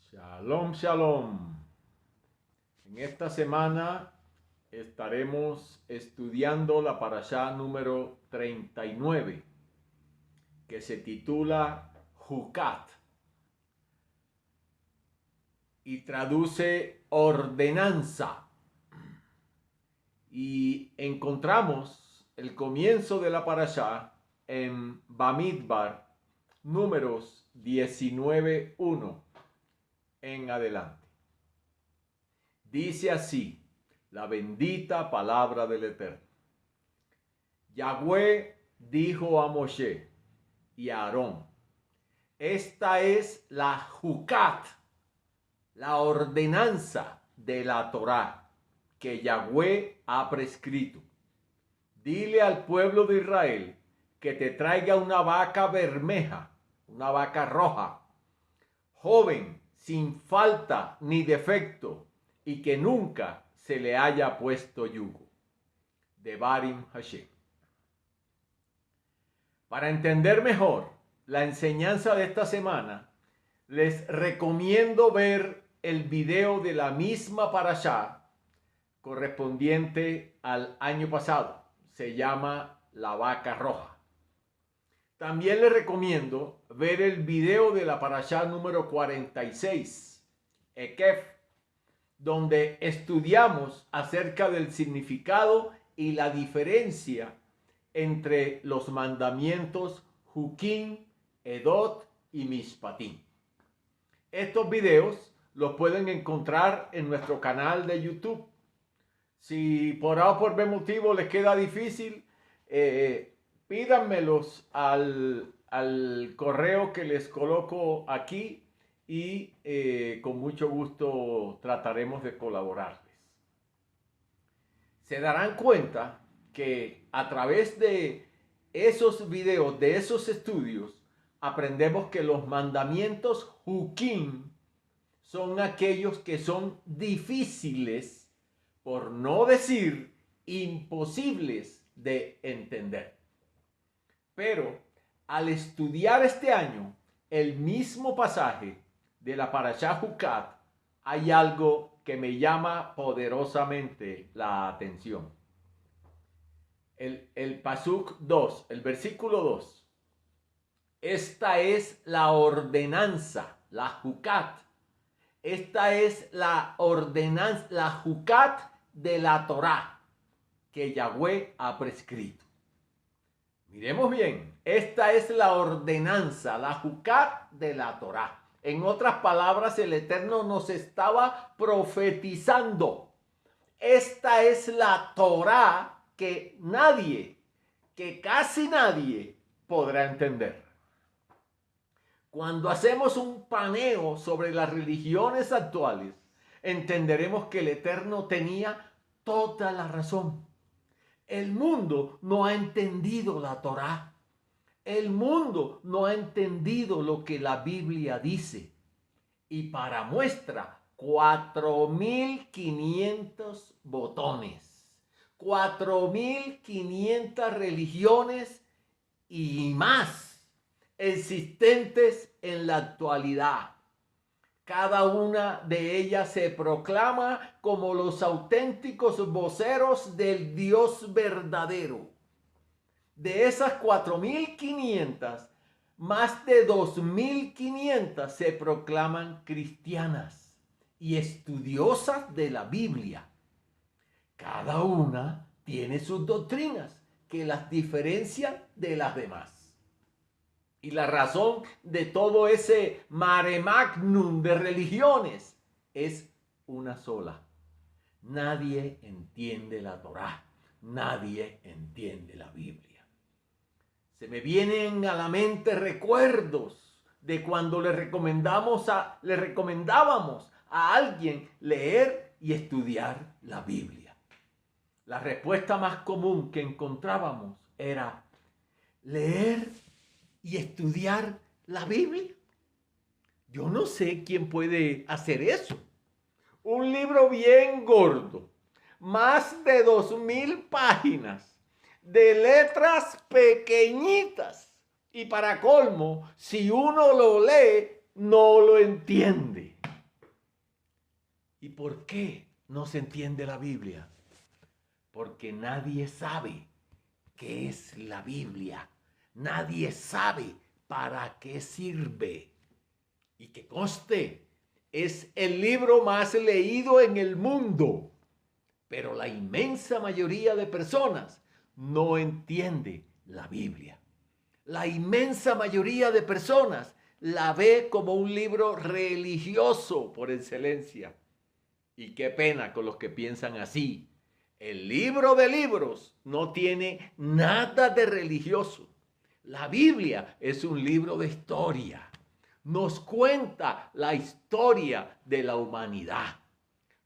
Shalom, shalom. En esta semana estaremos estudiando la parashá número 39, que se titula Jucat y traduce ordenanza. Y encontramos el comienzo de la parashá en Bamidbar, números 19:1 en adelante. Dice así la bendita palabra del Eterno. Yahweh dijo a Moshe y a Aarón: esta es la Jucat, la ordenanza de la Torá que Yahweh ha prescrito. Dile al pueblo de Israel que te traiga una vaca bermeja, una vaca roja, joven, sin falta ni defecto, y que nunca se le haya puesto yugo. Devarim Hashem. Para entender mejor la enseñanza de esta semana, les recomiendo ver el video de la misma parashá correspondiente al año pasado. Se llama La Vaca Roja. También les recomiendo ver el video de la parashá número 46, Ekef, donde estudiamos acerca del significado y la diferencia entre los mandamientos Jukim, Edot y Mishpatim. Estos videos los pueden encontrar en nuestro canal de YouTube. Si por A o por B motivo les queda difícil, pídanmelos al correo que les coloco aquí y con mucho gusto trataremos de colaborarles. Se darán cuenta que a través de esos videos, de esos estudios, aprendemos que los mandamientos Jukim son aquellos que son difíciles, por no decir imposibles de entender. Pero al estudiar este año el mismo pasaje de la parashá Jucat, hay algo que me llama poderosamente la atención. El pasuk 2, el versículo 2. Esta es la ordenanza, la Jucat. Esta es la ordenanza, la Jucat de la Torá que Yahweh ha prescrito. Miremos bien, esta es la ordenanza, la Jucat de la Torá. En otras palabras, el Eterno nos estaba profetizando. Esta es la Torá que casi nadie podrá entender. Cuando hacemos un paneo sobre las religiones actuales, entenderemos que el Eterno tenía toda la razón. El mundo no ha entendido la Torá. El mundo no ha entendido lo que la Biblia dice. Y para muestra, 4.500 botones, 4.500 religiones y más existentes en la actualidad. Cada una de ellas se proclama como los auténticos voceros del Dios verdadero. De esas 4.500, más de 2.500 se proclaman cristianas y estudiosas de la Biblia. Cada una tiene sus doctrinas que las diferencian de las demás. Y la razón de todo ese mare magnum de religiones es una sola. Nadie entiende la Torá. Nadie entiende la Biblia. Se me vienen a la mente recuerdos de cuando le recomendábamos a alguien leer y estudiar la Biblia. La respuesta más común que encontrábamos era leer y estudiar la Biblia. Yo no sé quién puede hacer eso. Un libro bien gordo, más de 2.000 páginas, de letras pequeñitas. Y para colmo, si uno lo lee, no lo entiende. ¿Y por qué no se entiende la Biblia? Porque nadie sabe qué es la Biblia. Nadie sabe para qué sirve. Y que conste, es el libro más leído en el mundo. Pero la inmensa mayoría de personas no entiende la Biblia. La inmensa mayoría de personas la ve como un libro religioso por excelencia. Y qué pena con los que piensan así. El libro de libros no tiene nada de religioso. La Biblia es un libro de historia. Nos cuenta la historia de la humanidad.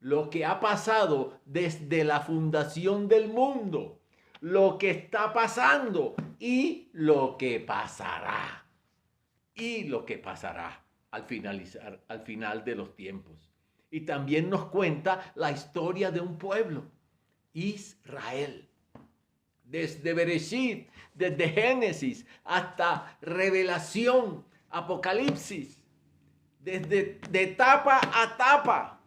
Lo que ha pasado desde la fundación del mundo. Lo que está pasando y lo que pasará. Y lo que pasará al final de los tiempos. Y también nos cuenta la historia de un pueblo, Israel. Desde Bereshit, desde Génesis hasta Revelación, Apocalipsis, de tapa a tapa,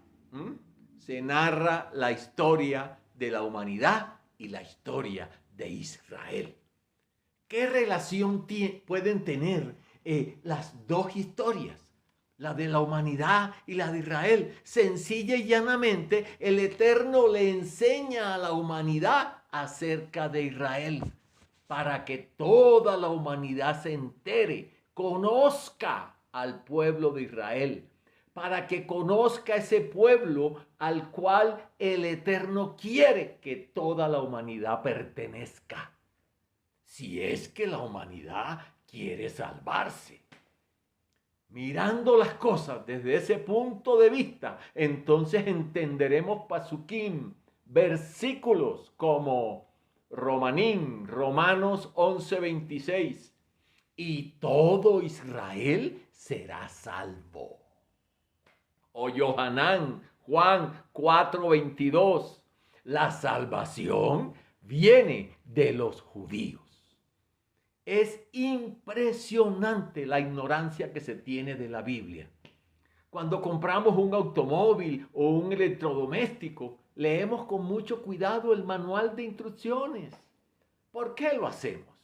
se narra la historia de la humanidad y la historia de Israel. ¿Qué relación pueden tener las dos historias? La de la humanidad y la de Israel. Sencilla y llanamente, el Eterno le enseña a la humanidad acerca de Israel para que toda la humanidad se entere, conozca al pueblo de Israel, para que conozca ese pueblo al cual el Eterno quiere que toda la humanidad pertenezca. Si es que la humanidad quiere salvarse. Mirando las cosas desde ese punto de vista, entonces entenderemos pasukim, versículos como Romanos 11:26, y todo Israel será salvo. O Johanán, Juan 4:22, la salvación viene de los judíos. Es impresionante la ignorancia que se tiene de la Biblia. Cuando compramos un automóvil o un electrodoméstico, leemos con mucho cuidado el manual de instrucciones. ¿Por qué lo hacemos?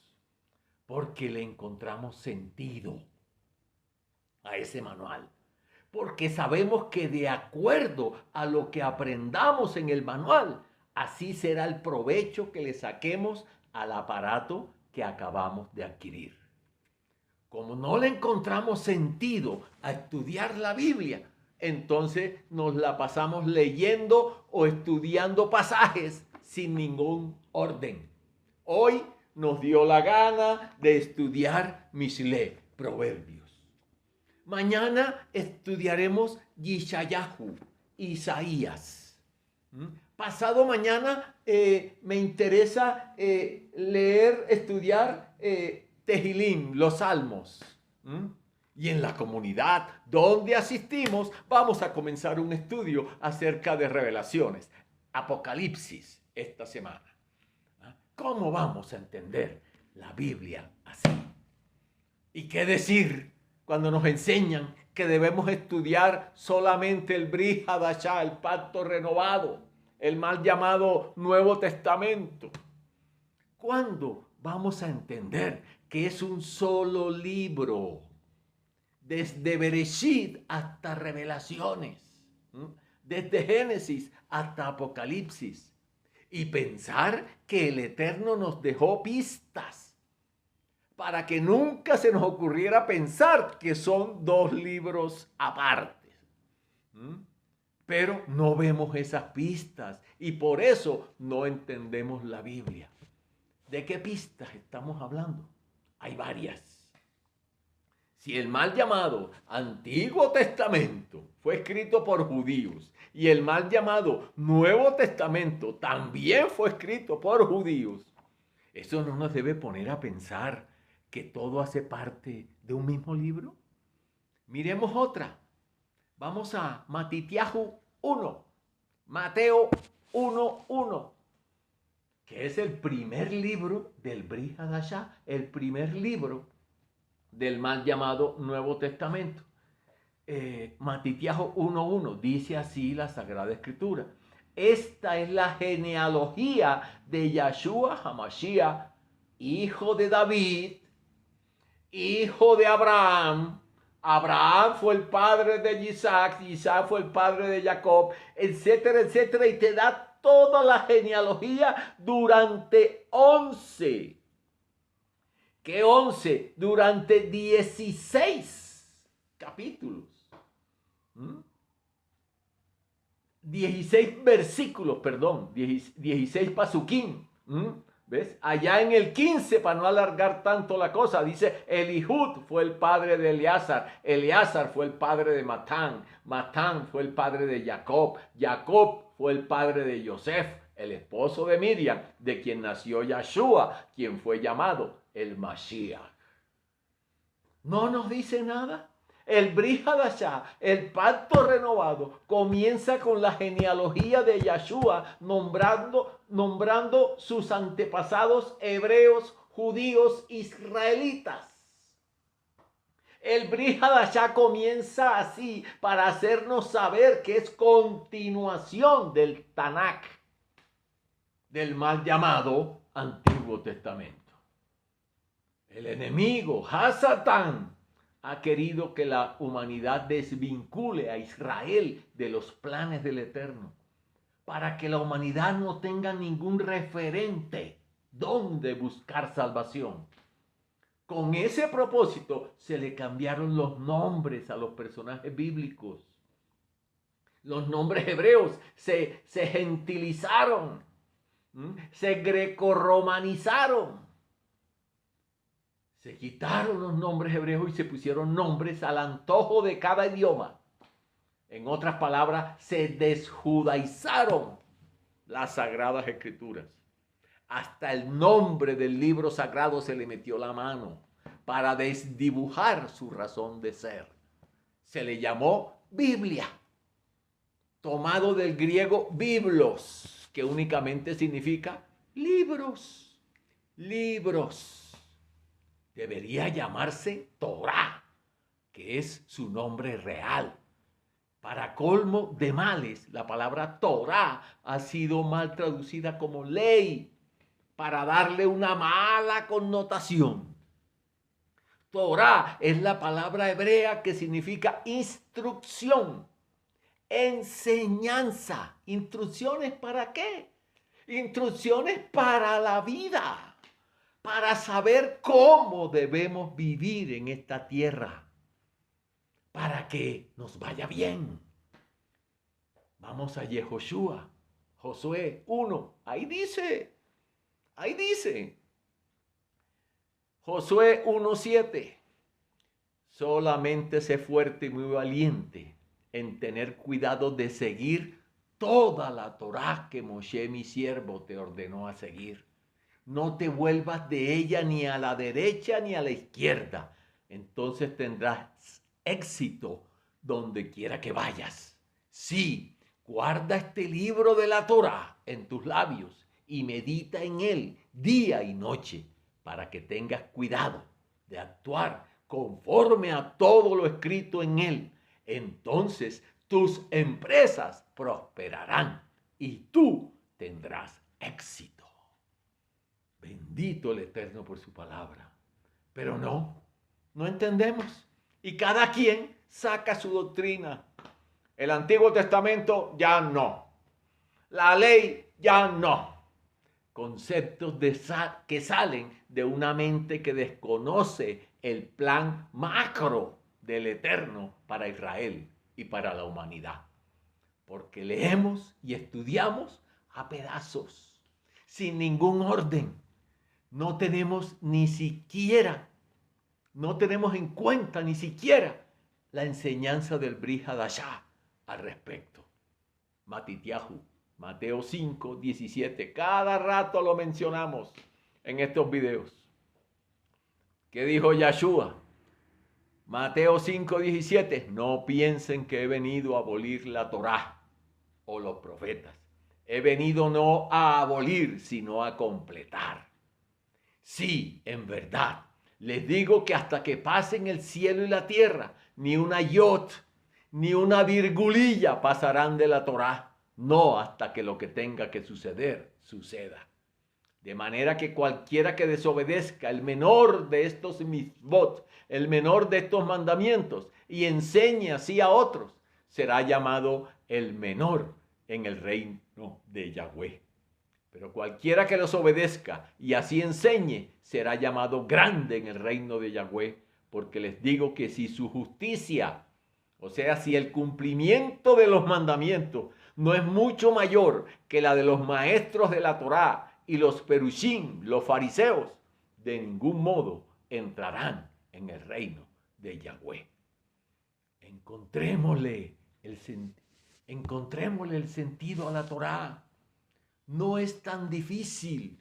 Porque le encontramos sentido a ese manual. Porque sabemos que de acuerdo a lo que aprendamos en el manual, así será el provecho que le saquemos al aparato que acabamos de adquirir. Como no le encontramos sentido a estudiar la Biblia, entonces nos la pasamos leyendo o estudiando pasajes sin ningún orden. Hoy nos dio la gana de estudiar Mishle, Proverbios. Mañana estudiaremos Yeshayahu, Isaías. Pasado mañana me interesa estudiar Tehilim, los Salmos. Y en la comunidad donde asistimos vamos a comenzar un estudio acerca de revelaciones. Apocalipsis esta semana. ¿Cómo vamos a entender la Biblia así? ¿Y qué decir cuando nos enseñan que debemos estudiar solamente el Brit Hadashah, el pacto renovado, el mal llamado Nuevo Testamento? ¿Cuándo vamos a entender que es un solo libro? Desde Bereshit hasta Revelaciones, desde Génesis hasta Apocalipsis. Y pensar que el Eterno nos dejó pistas para que nunca se nos ocurriera pensar que son dos libros aparte. Pero no vemos esas pistas y por eso no entendemos la Biblia. ¿De qué pistas estamos hablando? Hay varias. Si el mal llamado Antiguo Testamento fue escrito por judíos y el mal llamado Nuevo Testamento también fue escrito por judíos, eso no nos debe poner a pensar que todo hace parte de un mismo libro. Miremos otra. Vamos a Matitiahu 1, Mateo 1:1, que es el primer libro del Brit Hadashah, el primer libro del mal llamado Nuevo Testamento. Matitiajo 1:1, dice así la Sagrada Escritura. Esta es la genealogía de Yahshua HaMashiach, hijo de David, hijo de Abraham. Abraham fue el padre de Isaac, Isaac fue el padre de Jacob, etcétera, etcétera, y te da toda la genealogía durante 11. ¿Qué 11? Durante 16 capítulos. 16 versículos, perdón, 16 pasuquín. ¿Ves? Allá en el 15, para no alargar tanto la cosa, dice, Elihud fue el padre de Eleazar, Eleazar fue el padre de Matán, Matán fue el padre de Jacob, Jacob fue el padre de Yosef, el esposo de Miriam, de quien nació Yahshua, quien fue llamado el Mashiach. ¿No nos dice nada? El Brit Hadashah, el pacto renovado, comienza con la genealogía de Yahshua, nombrando sus antepasados hebreos, judíos, israelitas. El Brit Hadashah comienza así para hacernos saber que es continuación del Tanakh, del mal llamado Antiguo Testamento. El enemigo, Hasatán, ha querido que la humanidad desvincule a Israel de los planes del Eterno, para que la humanidad no tenga ningún referente donde buscar salvación. Con ese propósito se le cambiaron los nombres a los personajes bíblicos. Los nombres hebreos se gentilizaron, se grecorromanizaron. Se quitaron los nombres hebreos y se pusieron nombres al antojo de cada idioma. En otras palabras, se desjudaizaron las sagradas escrituras. Hasta el nombre del libro sagrado se le metió la mano para desdibujar su razón de ser. Se le llamó Biblia, tomado del griego biblos, que únicamente significa libros, libros. Debería llamarse Torá, que es su nombre real. Para colmo de males, la palabra Torá ha sido mal traducida como ley, para darle una mala connotación. Torá es la palabra hebrea que significa instrucción, enseñanza. ¿Instrucciones para qué? Instrucciones para la vida. Para saber cómo debemos vivir en esta tierra, para que nos vaya bien. Vamos a Yehoshua, Josué 1, ahí dice, Josué 1:7, solamente sé fuerte y muy valiente en tener cuidado de seguir toda la Torá que Moshe mi siervo te ordenó a seguir. No te vuelvas de ella ni a la derecha ni a la izquierda. Entonces tendrás éxito donde quiera que vayas. Sí, guarda este libro de la Torá en tus labios y medita en él día y noche para que tengas cuidado de actuar conforme a todo lo escrito en él. Entonces tus empresas prosperarán y tú tendrás éxito. Bendito el Eterno por su palabra. Pero no entendemos. Y cada quien saca su doctrina. El Antiguo Testamento ya no. La ley ya no. Conceptos que salen de una mente que desconoce el plan macro del Eterno para Israel y para la humanidad. Porque leemos y estudiamos a pedazos, sin ningún orden. No tenemos en cuenta ni siquiera la enseñanza del Brit Hadashah al respecto. Matitiahu, Mateo 5:17, cada rato lo mencionamos en estos videos. ¿Qué dijo Yahshua? Mateo 5:17, no piensen que he venido a abolir la Torá o los profetas. He venido no a abolir, sino a completar. Sí, en verdad, les digo que hasta que pasen el cielo y la tierra, ni una iot, ni una virgulilla pasarán de la Torá, no hasta que lo que tenga que suceder, suceda. De manera que cualquiera que desobedezca el menor de estos mitzvot, el menor de estos mandamientos, y enseñe así a otros, será llamado el menor en el reino de Yahweh. Pero cualquiera que los obedezca y así enseñe, será llamado grande en el reino de Yahweh, porque les digo que si su justicia, o sea, si el cumplimiento de los mandamientos no es mucho mayor que la de los maestros de la Torá y los perushim, los fariseos, de ningún modo entrarán en el reino de Yahweh. Encontrémosle el sentido a la Torá. No es tan difícil.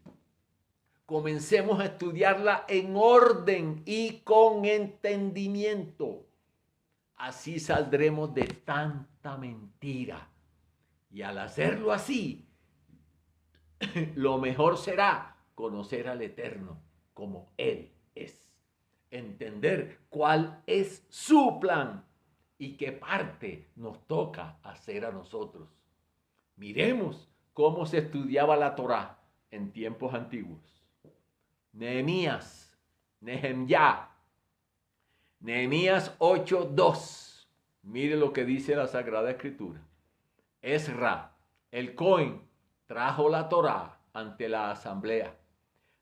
Comencemos a estudiarla en orden y con entendimiento. Así saldremos de tanta mentira. Y al hacerlo así, lo mejor será conocer al Eterno como Él es. Entender cuál es su plan y qué parte nos toca hacer a nosotros. Miremos cómo se estudiaba la Torá en tiempos antiguos. Nehemías 8:2. Mire lo que dice la Sagrada Escritura. Ezra, el Cohen, trajo la Torá ante la asamblea,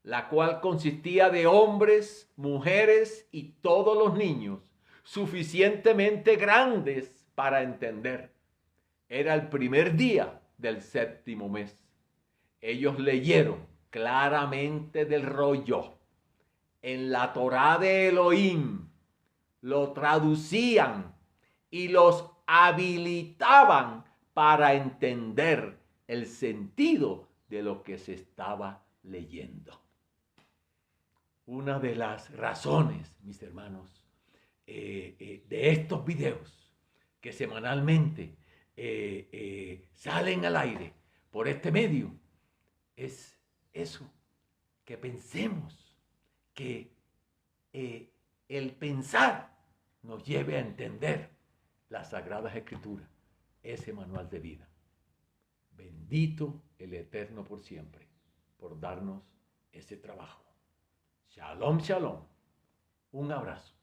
la cual consistía de hombres, mujeres y todos los niños, suficientemente grandes para entender. Era el primer día del 7º mes. Ellos leyeron claramente del rollo en la Torá de Elohim, lo traducían y los habilitaban para entender el sentido de lo que se estaba leyendo. Una de las razones, mis hermanos, de estos videos que semanalmente salen al aire por este medio es eso, que pensemos, que el pensar nos lleve a entender las Sagradas Escrituras, ese manual de vida. Bendito el Eterno por siempre, por darnos ese trabajo. Shalom, shalom. Un abrazo.